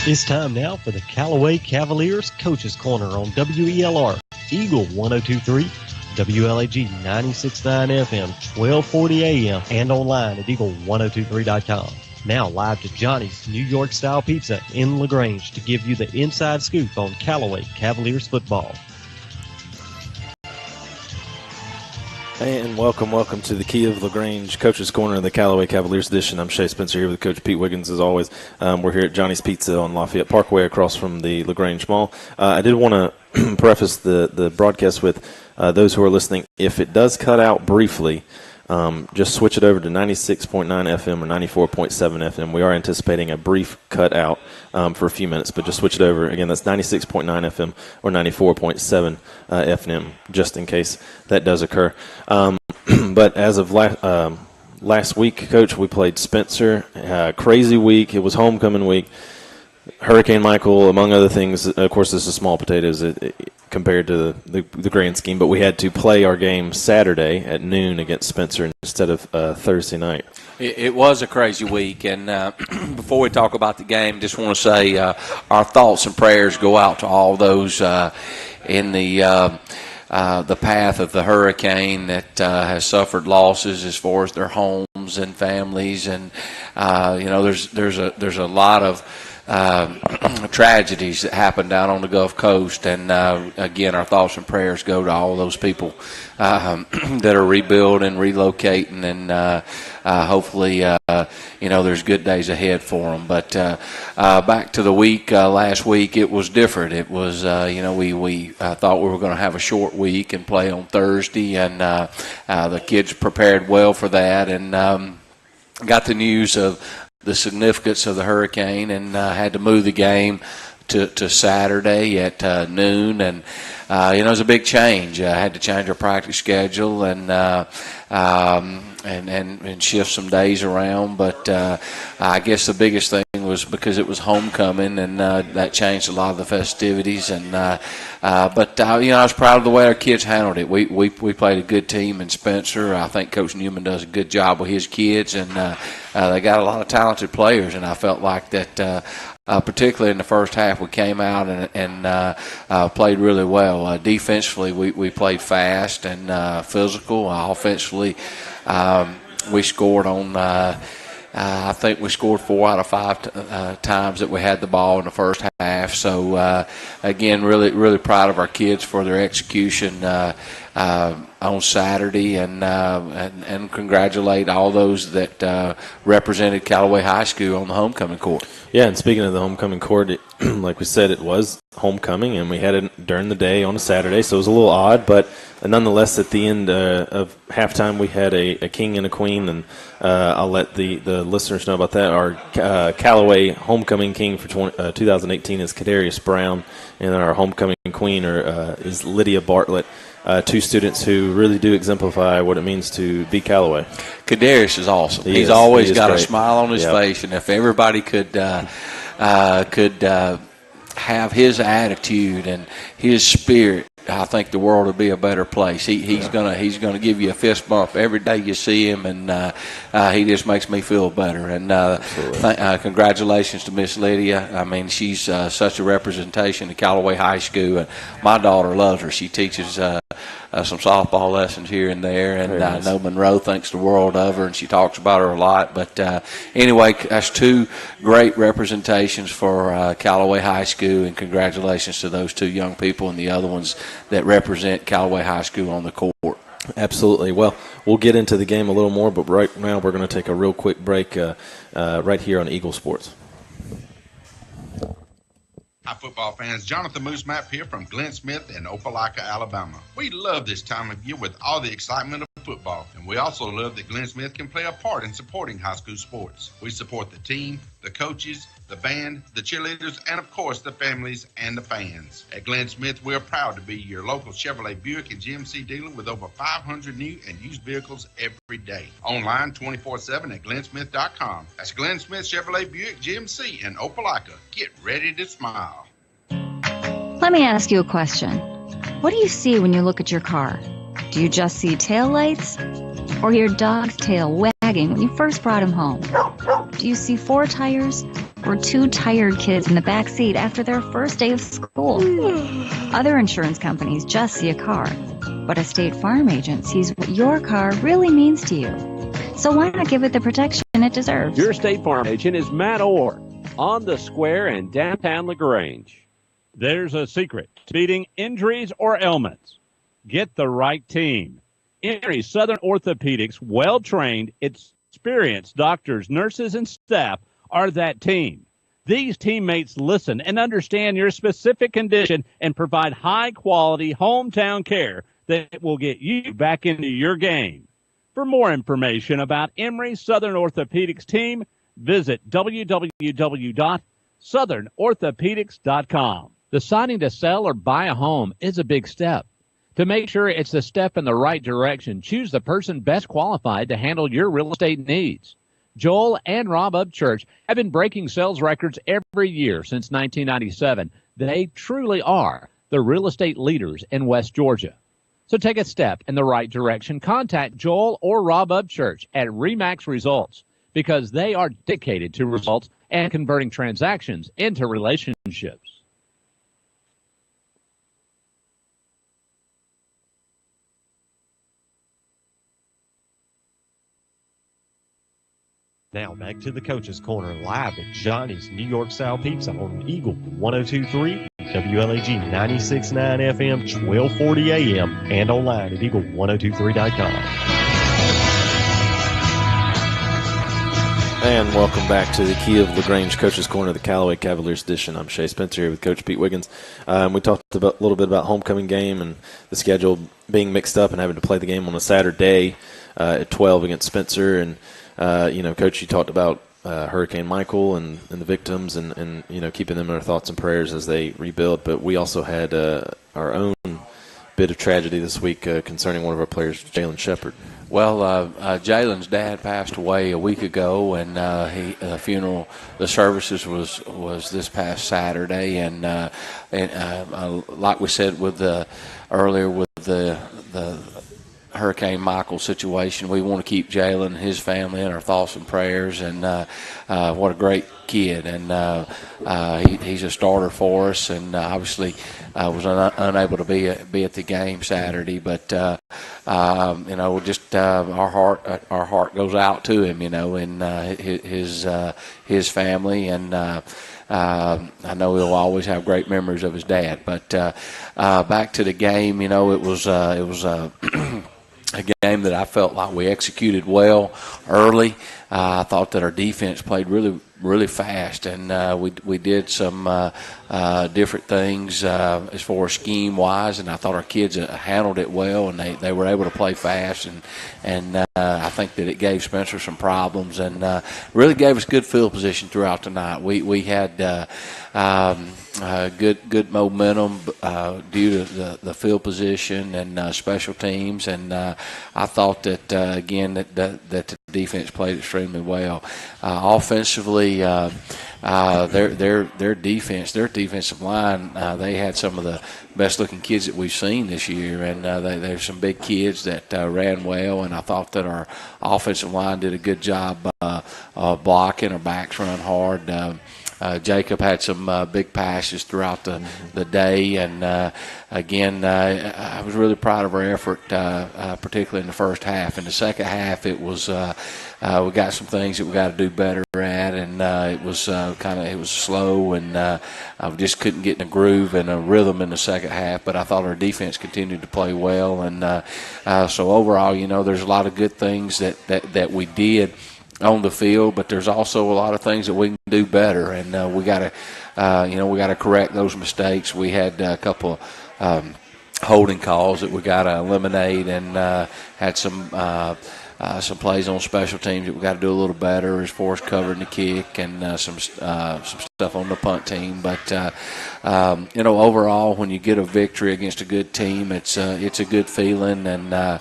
It's time now for the Callaway Cavaliers Coaches Corner on WELR, Eagle 1023, WLAG 96.9 FM, 1240 AM, and online at eagle1023.com. Now live to Johnny's New York Style Pizza in LaGrange to give you the inside scoop on Callaway Cavaliers football. And welcome to the Key of LaGrange Coach's Corner of the Callaway Cavaliers edition. I'm Shea Spencer here with Coach Pete Wiggins as always. We're here at Johnny's Pizza on Lafayette Parkway across from the LaGrange Mall. I did want to preface the broadcast with those who are listening. If it does cut out briefly, just switch it over to 96.9 FM or 94.7 FM. We are anticipating a brief cutout for a few minutes, but just switch it over. Again, that's 96.9 FM or 94.7 FM, just in case that does occur. But as of last week, Coach, we played Spencer. Crazy week. It was homecoming week. Hurricane Michael, among other things. Of course, this is small potatoes compared to the grand scheme, but we had to play our game Saturday at noon against Spencer instead of Thursday night. It was a crazy week, and before we talk about the game, just want to say our thoughts and prayers go out to all those in the path of the hurricane that has suffered losses as far as their homes and families, and there's a lot of tragedies that happen down on the Gulf Coast, and again, our thoughts and prayers go to all those people that are rebuilding, relocating, and hopefully, there's good days ahead for them. But back to the week, last week, it was different. It was, we thought we were going to have a short week and play on Thursday, and the kids prepared well for that, and got the news of the significance of the hurricane, and had to move the game to Saturday at noon, and it was a big change. I had to change our practice schedule and shift some days around, but I guess the biggest thing was because it was homecoming, and that changed a lot of the festivities. And but I was proud of the way our kids handled it. We played a good team in Spencer. I think Coach Newman does a good job with his kids, and they got a lot of talented players. And I felt like that. Particularly in the first half, we came out and played really well. Defensively, we played fast and physical. Offensively, we scored on I think we scored 4 out of 5 times that we had the ball in the first half. So, again, really proud of our kids for their execution on Saturday, and congratulate all those that represented Callaway High School on the homecoming court. Yeah, and speaking of the homecoming court, like we said, it was homecoming, and we had it during the day on a Saturday, so it was a little odd, but nonetheless, at the end of halftime, we had a king and a queen, and I'll let the listeners know about that. Our Callaway homecoming king for 2018 is Kadarius Brown, and our homecoming queen is Lydia Bartlett. 2 students who really do exemplify what it means to be Callaway. Kadarius is awesome. He's always got great. A smile on his face, and if everybody could have his attitude and his spirit, I think the world would be a better place. He's gonna give you a fist bump every day you see him, and he just makes me feel better. And congratulations to Miss Lydia. I mean, she's such a representation of Callaway High School, and my daughter loves her. She teaches some softball lessons here and there, and I know Monroe thinks the world of her, and she talks about her a lot. But anyway, that's 2 great representations for Callaway High School, and congratulations to those 2 young people and the other ones that represent Callaway High School on the court. Absolutely. Well, we'll get into the game a little more, but right now we're going to take a real quick break right here on Eagle Sports. Hi, football fans. Jonathan Moose Map here from Glenn Smith in Opelika, Alabama. We love this time of year with all the excitement of football, and we also love that Glenn Smith can play a part in supporting high school sports. We support the team, the coaches, the band, the cheerleaders, and of course the families and the fans. At Glenn Smith, we're proud to be your local Chevrolet Buick and GMC dealer with over 500 new and used vehicles every day. Online 24/7 at glennsmith.com. That's Glenn Smith Chevrolet Buick GMC in Opelika. Get ready to smile. Let me ask you a question. What do you see when you look at your car? Do you just see taillights? Or your dog's tail wagging when you first brought him home? Do you see 4 tires or two tired kids in the back seat after their first day of school. Other insurance companies just see a car, but a State Farm agent sees what your car really means to you. So why not give it the protection it deserves? Your State Farm agent is Matt Orr on the square in downtown LaGrange. There's a secret to beating injuries or ailments. Get the right team. Emory Southern Orthopedics, well-trained, experienced doctors, nurses, and staff are that team. These teammates listen and understand your specific condition and provide high-quality hometown care that will get you back into your game. For more information about Emory Southern Orthopedics team, visit www.southernorthopedics.com. Deciding to sell or buy a home is a big step. To make sure it's a step in the right direction, choose the person best qualified to handle your real estate needs. Joel and Rob Upchurch have been breaking sales records every year since 1997. They truly are the real estate leaders in West Georgia. So take a step in the right direction. Contact Joel or Rob Upchurch at RE/MAX Results because they are dedicated to results and converting transactions into relationships. Now back to the Coach's Corner live at Johnny's New York Style Pizza on Eagle 102.3, WLAG 96.9 FM, 1240 AM, and online at eagle1023.com. And welcome back to the Key of LaGrange Coach's Corner, the Callaway Cavaliers edition. I'm Shay Spencer here with Coach Pete Wiggins. We talked a little bit about homecoming game and the schedule being mixed up and having to play the game on a Saturday at 12 against Spencer. And Coach, you talked about Hurricane Michael and the victims and keeping them in our thoughts and prayers as they rebuild. But we also had our own bit of tragedy this week concerning one of our players, Jalen Shepard. Well, Jalen's dad passed away a week ago, and the services was this past Saturday, and like we said earlier with the Hurricane Michael situation, we want to keep Jalen and his family in our thoughts and prayers. And what a great kid, and he's a starter for us. And obviously, was unable to be at the game Saturday, but our heart goes out to him, and his family, and I know he'll always have great memories of his dad. But back to the game, it was a game that I felt like we executed well early. I thought that our defense played really, really fast, and we did some different things as far as scheme-wise, and I thought our kids handled it well, and they were able to play fast, and I think that it gave Spencer some problems, and really gave us good field position throughout the night. We had good momentum due to the field position and special teams, and I thought that again that the defense played extremely well. Offensively, their defensive line, they had some of the best looking kids that we've seen this year, and there's some big kids that ran well, and I thought that our offensive line did a good job blocking. Our backs run hard. Jacob had some big passes throughout the day, and again, I was really proud of our effort, particularly in the first half. In the second half, it was we got some things that we got to do better at, and it was slow, and I just couldn't get in a groove and a rhythm in the second half. But I thought our defense continued to play well, and so overall, there's a lot of good things that we did on the field, but there's also a lot of things that we can do better, and we got to correct those mistakes. We had a couple holding calls that we got to eliminate, and had some plays on special teams that we got to do a little better as far as covering the kick, and some stuff on the punt team. But overall, when you get a victory against a good team, it's a good feeling, and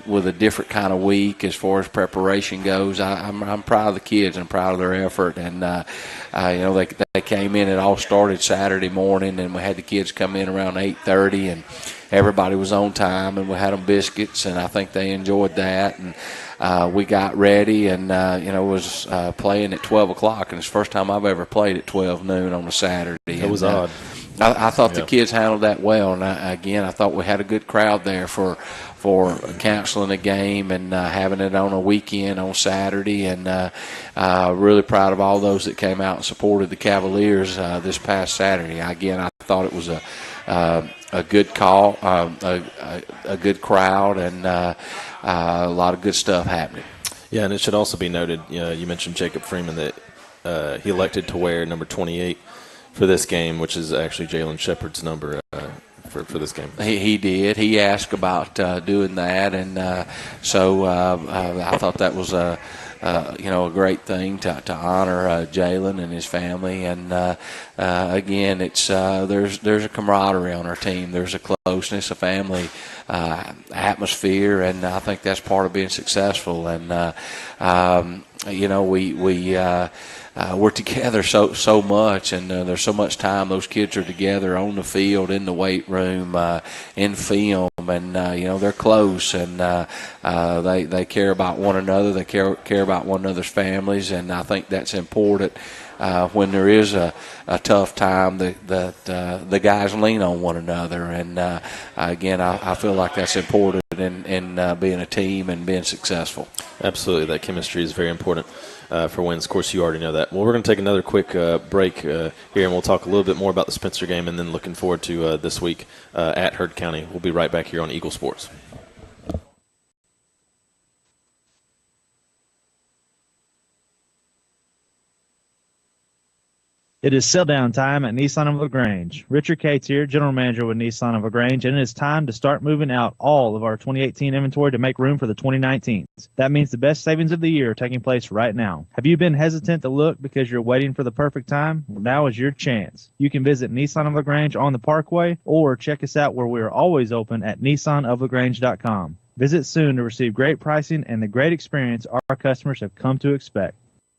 with a different kind of week as far as preparation goes. I'm proud of the kids and proud of their effort, and they came in. It all started Saturday morning, and we had the kids come in around 8:30, and everybody was on time, and we had them biscuits, and I think they enjoyed that. And we got ready and was playing at 12 o'clock, and it's the first time I've ever played at 12 noon on a Saturday. It was odd. I thought the kids handled that well, and I thought we had a good crowd there for counseling a game and having it on a weekend on Saturday, and really proud of all those that came out and supported the Cavaliers this past Saturday. Again, I thought it was a good call, a good crowd, and a lot of good stuff happening. Yeah, and it should also be noted, you mentioned Jacob Freeman, that he elected to wear number 28 for this game, which is actually Jalen Shepard's number for this game. He did. He asked about doing that, and so I thought that was a great thing to honor Jalen and his family. And again, it's there's a camaraderie on our team. There's a closeness, a family atmosphere, and I think that's part of being successful. And we're together so much, and there's so much time those kids are together on the field, in the weight room, in film, and they're close, and they care about one another. They care about one another's families, and I think that's important. When there is a tough time, the guys lean on one another, and again, I feel like that's important in being a team and being successful. Absolutely, that chemistry is very important for wins. Of course, you already know that. Well, we're going to take another quick break here, and we'll talk a little bit more about the Spencer game, and then looking forward to this week at Heard County. We'll be right back here on Eagle Sports. It is sell-down time at Nissan of LaGrange. Richard Cates here, General Manager with Nissan of LaGrange, and it is time to start moving out all of our 2018 inventory to make room for the 2019s. That means the best savings of the year are taking place right now. Have you been hesitant to look because you're waiting for the perfect time? Well, now is your chance. You can visit Nissan of LaGrange on the Parkway or check us out where we are always open at nissanoflagrange.com. Visit soon to receive great pricing and the great experience our customers have come to expect.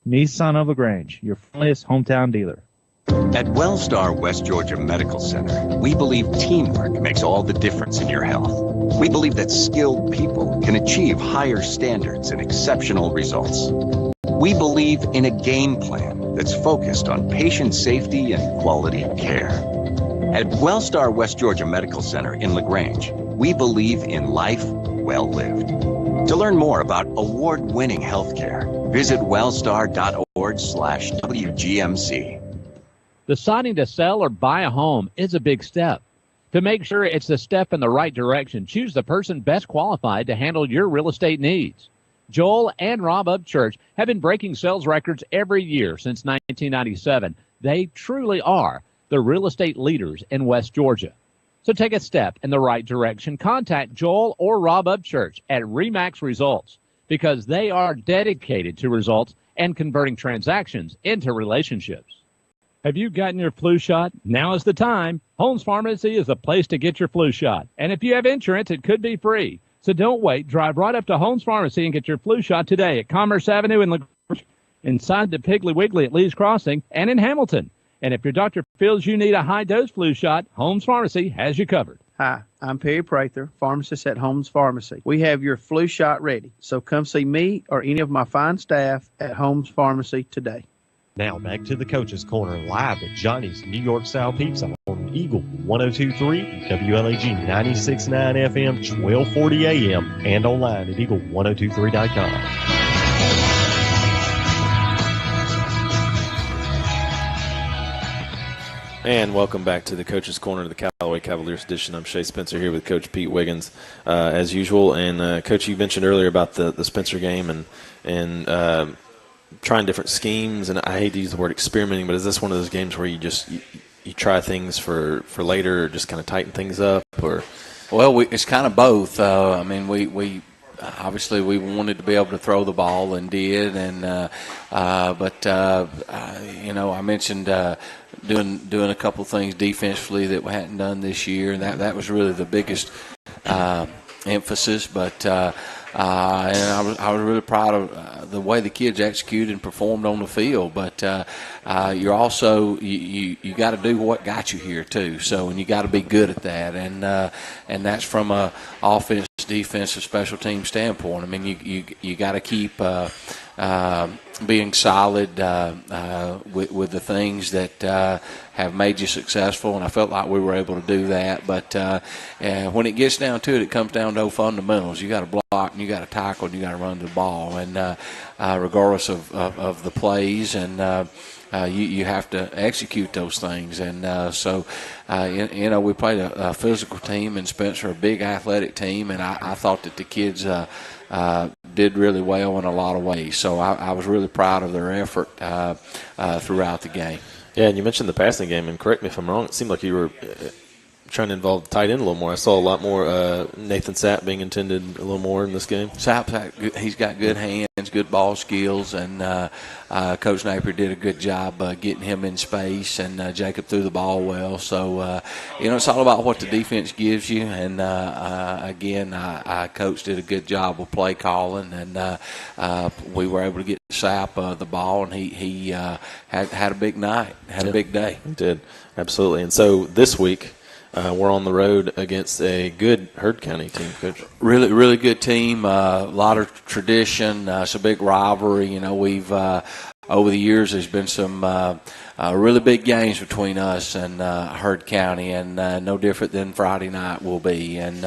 Nissan of LaGrange, your friendliest hometown dealer. At Wellstar West Georgia Medical Center, we believe teamwork makes all the difference in your health. We believe that skilled people can achieve higher standards and exceptional results. We believe in a game plan that's focused on patient safety and quality of care. At Wellstar West Georgia Medical Center in LaGrange, we believe in life well lived. To learn more about award-winning healthcare, visit wellstar.org/WGMC. Deciding to sell or buy a home is a big step. To make sure it's a step in the right direction, choose the person best qualified to handle your real estate needs. Joel and Rob Upchurch have been breaking sales records every year since 1997. They truly are the real estate leaders in West Georgia. So take a step in the right direction. Contact Joel or Rob Upchurch at RE/MAX Results because they are dedicated to results and converting transactions into relationships. Have you gotten your flu shot? Now is the time. Holmes Pharmacy is the place to get your flu shot. And if you have insurance, it could be free. So don't wait. Drive right up to Holmes Pharmacy and get your flu shot today at Commerce Avenue in LaGrange, inside the Piggly Wiggly at Lee's Crossing, and in Hamilton. And if your doctor feels you need a high-dose flu shot, Holmes Pharmacy has you covered. Hi, I'm Perry Prather, pharmacist at Holmes Pharmacy. We have your flu shot ready. So come see me or any of my fine staff at Holmes Pharmacy today. Now back to the Coach's Corner live at Johnny's New York Style Pizza on Eagle 102.3, WLAG 96.9 FM, 1240 AM, and online at eagle1023.com. And welcome back to the Coach's Corner of the Callaway Cavaliers edition. I'm Shea Spencer here with Coach Pete Wiggins, as usual. And Coach, you mentioned earlier about the Spencer game and trying different schemes, and I hate to use the word experimenting, but is this one of those games where you try things for later, or just kind of tighten things up, or? Well, it's kind of both. I mean, we obviously we wanted to be able to throw the ball and did, and but I mentioned doing a couple things defensively that we hadn't done this year, and that was really the biggest emphasis, but. And I was really proud of the way the kids executed and performed on the field. But you're also you got to do what got you here too. So and you got to be good at that. And that's from a offense, defensive special team standpoint. I mean, you got to keep being solid with the things that have made you successful, and I felt like we were able to do that. But when it gets down to it, it comes down to those fundamentals. You got to block, and you got to tackle, and you got to run the ball, and regardless of the plays, and you have to execute those things. And so we played a physical team, and Spencer a big athletic team, and I thought that the kids did really well in a lot of ways. So I was really proud of their effort throughout the game. Yeah, and you mentioned the passing game, and correct me if I'm wrong, it seemed like you were trying to involve the tight end a little more. I saw a lot more Nathan Sapp being intended a little more in this game. Sapp, he's got good hands, good ball skills, and Coach Napier did a good job getting him in space, and Jacob threw the ball well. So, it's all about what the defense gives you, and again, Coach did a good job with play calling, and we were able to get Sapp the ball, and he had a big night, a big day. He did, absolutely. And so this week, we're on the road against a good Heard County team, Coach. Really, really good team. A lot of tradition. It's a big rivalry. We've over the years there's been some really big games between us and Heard County, and no different than Friday night will be. And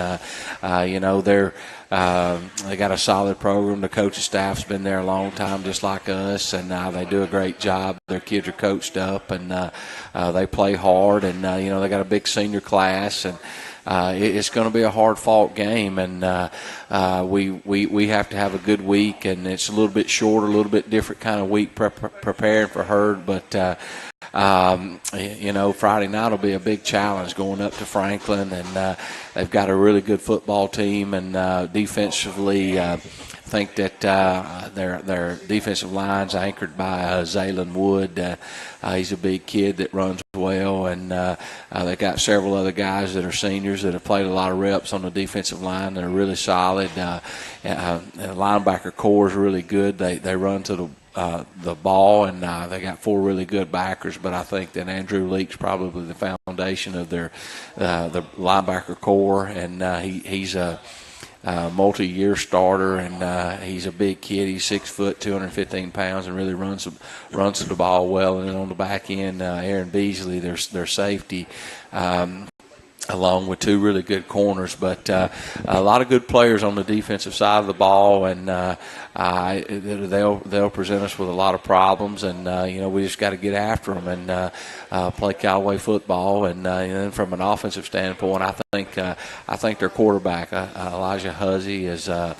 they got a solid program. The coaching staff's been there a long time, just like us, and they do a great job. Their kids are coached up, and they play hard, and they got a big senior class, and it's going to be a hard-fought game, and we have to have a good week, and it's a little bit shorter, a little bit different kind of week preparing for Heard, but Friday night will be a big challenge going up to Franklin, and they've got a really good football team, and defensively, I think that their defensive line's anchored by Zaylen Wood. He's a big kid that runs well, and they got several other guys that are seniors that have played a lot of reps on the defensive line. They're really solid. The linebacker core is really good. They run to the ball, and they got 4 really good backers, but I think that Andrew Leake's probably the foundation of their the linebacker core, and he's a multi-year starter, and he's a big kid. He's 6 foot, 215 pounds, and really runs the ball well. And then on the back end, Aaron Beasley, their safety, along with 2 really good corners, but a lot of good players on the defensive side of the ball, and they'll present us with a lot of problems, and we just got to get after them and play Callaway football. And then from an offensive standpoint, I think their quarterback Elijah Huzzy is a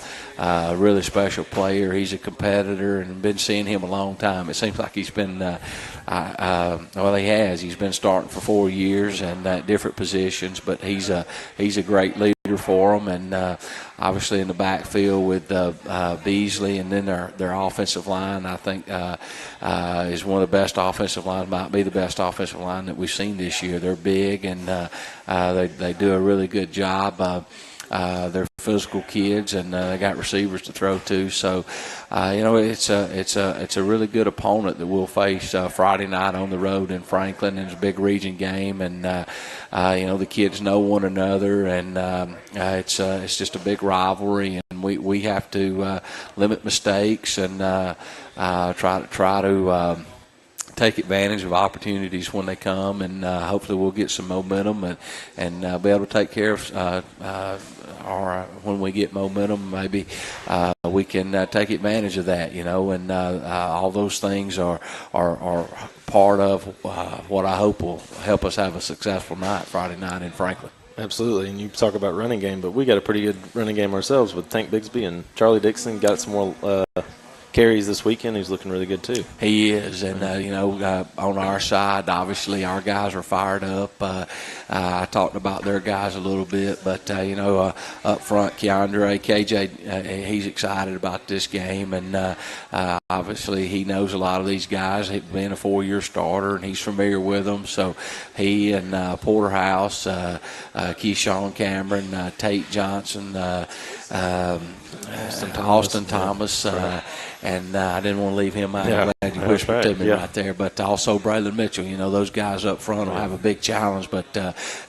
really special player. He's a competitor, and been seeing him a long time. It seems like he's been he has. He's been starting for 4 years and at different positions, but he's a great leader for them, and obviously in the backfield with Beasley, and then their offensive line, I think is one of the best offensive lines, might be the best offensive line that we've seen this year. They're big, and they do a really good job. They're physical kids, and they got receivers to throw to. So, it's a really good opponent that we'll face Friday night on the road in Franklin. And it's a big region game, and the kids know one another, and it's just a big rivalry. And we have to limit mistakes and try to take advantage of opportunities when they come, and hopefully we'll get some momentum and be able to take care of or when we get momentum, maybe we can take advantage of that, and all those things are part of what I hope will help us have a successful night Friday night in Franklin. Absolutely, and you talk about running game, but we got a pretty good running game ourselves with Tank Bigsby, and Charlie Dixon got some more carries this weekend. He's looking really good too. He is, and on our side, obviously our guys are fired up. I talked about their guys a little bit, but up front, KJ, he's excited about this game, and obviously he knows a lot of these guys. He's been a 4-year starter, and he's familiar with them. So he and Porterhouse, Keyshawn Cameron, Tate Johnson, Austin Thomas, and I didn't want to leave him out. I'm glad you whispered to me right there. But also Braylon Mitchell. Those guys up front will have a big challenge, but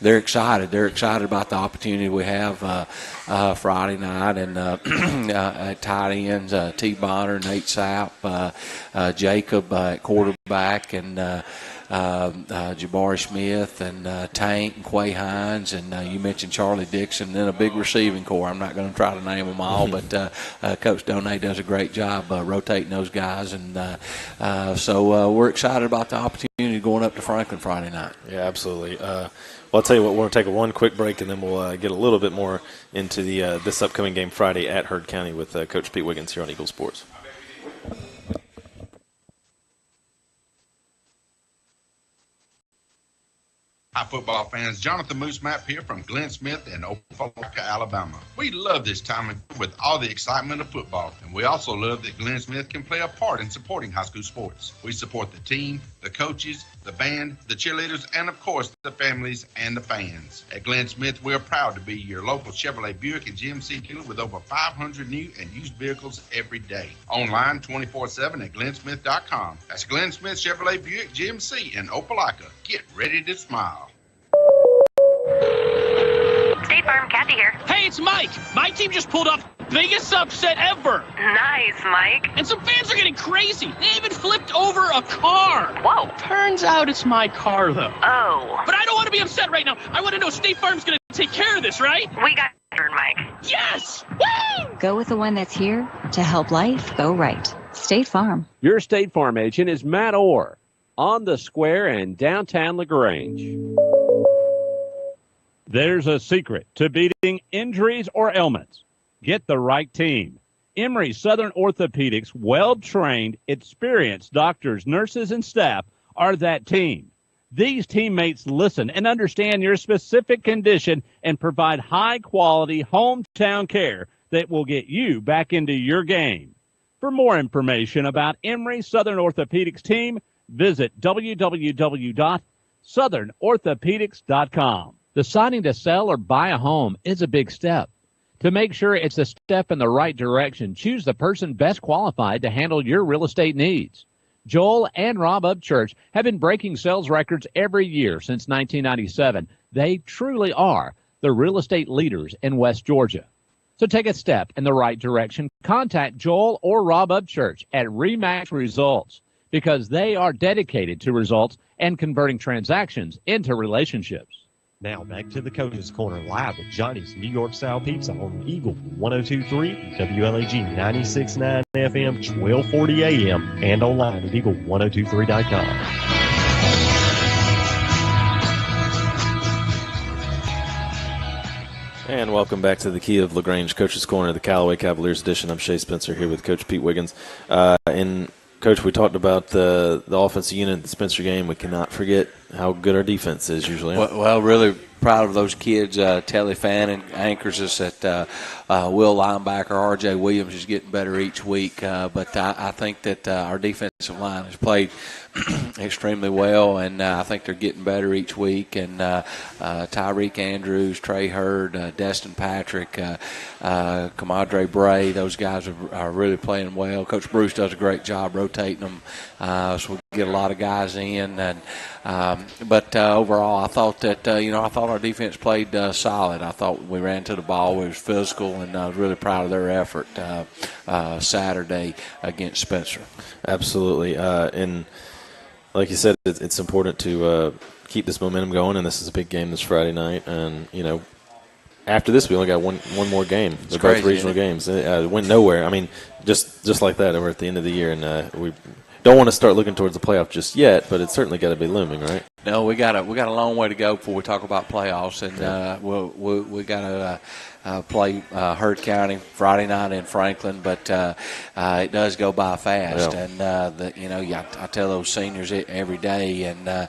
they're excited. They're excited about the opportunity we have Friday night, and at tight ends, T. Bonner, Nate Sapp, Jacob at quarterback, and Jabari Smith and Tank and Quay Hines, and you mentioned Charlie Dixon, and then a big receiving core. I'm not going to try to name them all, but Coach Donay does a great job rotating those guys, and so we're excited about the opportunity going up to Franklin Friday night. Yeah, absolutely. Well, I'll tell you what, we're going to take one quick break, and then we'll get a little bit more into the this upcoming game Friday at Heard County with Coach Pete Wiggins here on Eagle Sports. Hi, football fans. Jonathan Moose Map here from Glenn Smith in Opelika, Alabama. We love this time of year with all the excitement of football, and we also love that Glenn Smith can play a part in supporting high school sports. We support the team, the coaches, the band, the cheerleaders, and of course, the families and the fans. At Glenn Smith, we're proud to be your local Chevrolet Buick and GMC dealer with over 500 new and used vehicles every day. Online 24/7 at glennsmith.com. That's Glenn Smith Chevrolet Buick GMC in Opelika. Get ready to smile. State Farm, Kathy here. Hey, it's Mike. My team just pulled off biggest upset ever. Nice, Mike. And some fans are getting crazy. They even flipped over a car. Whoa. Turns out it's my car, though. Oh. But I don't want to be upset right now. I want to know State Farm's going to take care of this, right? We got it, Mike. Yes! Woo! Go with the one that's here to help life go right. State Farm. Your State Farm agent is Matt Orr on the square in downtown LaGrange. There's a secret to beating injuries or ailments. Get the right team. Emory Southern Orthopedics' well-trained, experienced doctors, nurses, and staff are that team. These teammates listen and understand your specific condition and provide high-quality hometown care that will get you back into your game. For more information about Emory Southern Orthopedics team, visit www.southernorthopedics.com. Deciding to sell or buy a home is a big step. To make sure it's a step in the right direction, choose the person best qualified to handle your real estate needs. Joel and Rob Upchurch have been breaking sales records every year since 1997. They truly are the real estate leaders in West Georgia. So take a step in the right direction. Contact Joel or Rob Upchurch at RE/MAX Results because they are dedicated to results and converting transactions into relationships. Now back to the Coach's Corner live with Johnny's New York Style Pizza on Eagle 102.3, WLAG 96.9 FM, 1240 AM, and online at eagle1023.com. And welcome back to the Key of LaGrange Coach's Corner, the Callaway Cavaliers edition. I'm Shea Spencer here with Coach Pete Wiggins. And Coach, we talked about the offensive unit in the Spencer game. We cannot forget how good our defense is usually. Well, really proud of those kids. Telly Fannin anchors us at Will linebacker. R.J. Williams is getting better each week. But I think that our defensive line has played extremely well, and I think they're getting better each week. And Tyreek Andrews, Trey Hurd, Destin Patrick, Comadre Bray, those guys are really playing well. Coach Bruce does a great job rotating them, so we get a lot of guys in. And but overall, I thought that I thought our defense played solid. I thought we ran to the ball. We was physical, and I was really proud of their effort Saturday against Spencer. Absolutely, and like you said, it's important to keep this momentum going, and this is a big game this Friday night. And, after this, we only got one more game. They're both regional games. It went nowhere. I mean, just like that, we're at the end of the year, and we don't want to start looking towards the playoff just yet, but it's certainly got to be looming, right? No, we got a long way to go before we talk about playoffs, and we got to play Heard County Friday night in Franklin, but it does go by fast. Yeah. And I tell those seniors it every day, and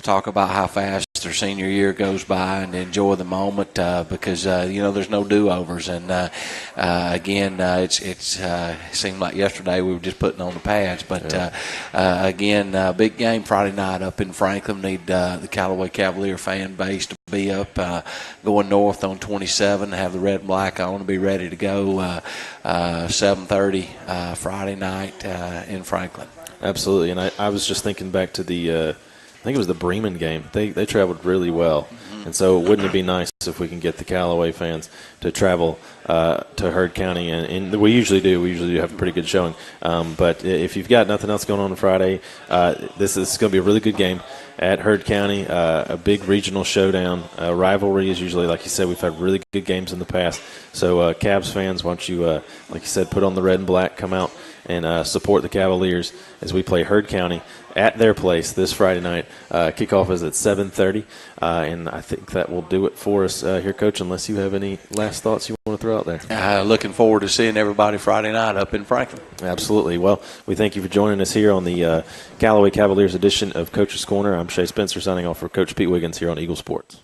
talk about how fast their senior year goes by and enjoy the moment because there's no do-overs. And again, it seemed like yesterday we were just putting on the pads, but again, big game Friday night up in Franklin. Need the Callaway Cavalier fan base to be up going north on 27, have the red and black on, and be ready to go 7:30 Friday night in Franklin. Absolutely, and I was just thinking back to the I think it was the Bremen game. They traveled really well, and so wouldn't it be nice if we can get the Callaway fans to travel to Heard County, and we usually do. We usually do have a pretty good showing. But if you've got nothing else going on Friday, this is going to be a really good game at Heard County, a big regional showdown. Rivalry is usually, like you said, we've had really good games in the past. So Cavs fans, why don't you, like you said, put on the red and black, come out and support the Cavaliers as we play Heard County at their place this Friday night. Kickoff is at 7:30, and I think that will do it for us here, Coach, unless you have any last thoughts you want to throw out there. Looking forward to seeing everybody Friday night up in Franklin. Absolutely. Well, we thank you for joining us here on the Callaway Cavaliers edition of Coach's Corner. I'm Shea Spencer signing off for Coach Pete Wiggins here on Eagle Sports.